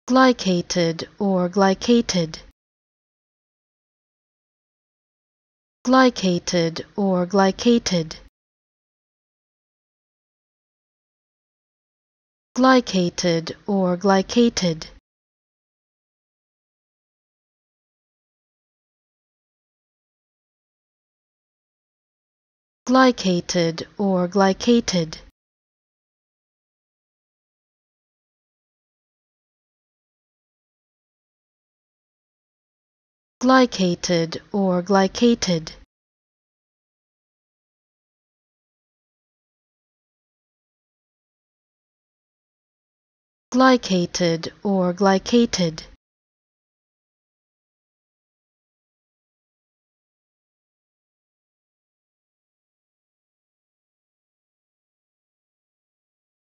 Glycated or glycated. Glycated or glycated. Glycated or glycated. Glycated or glycated. Glycated or glycated. Glycated or glycated.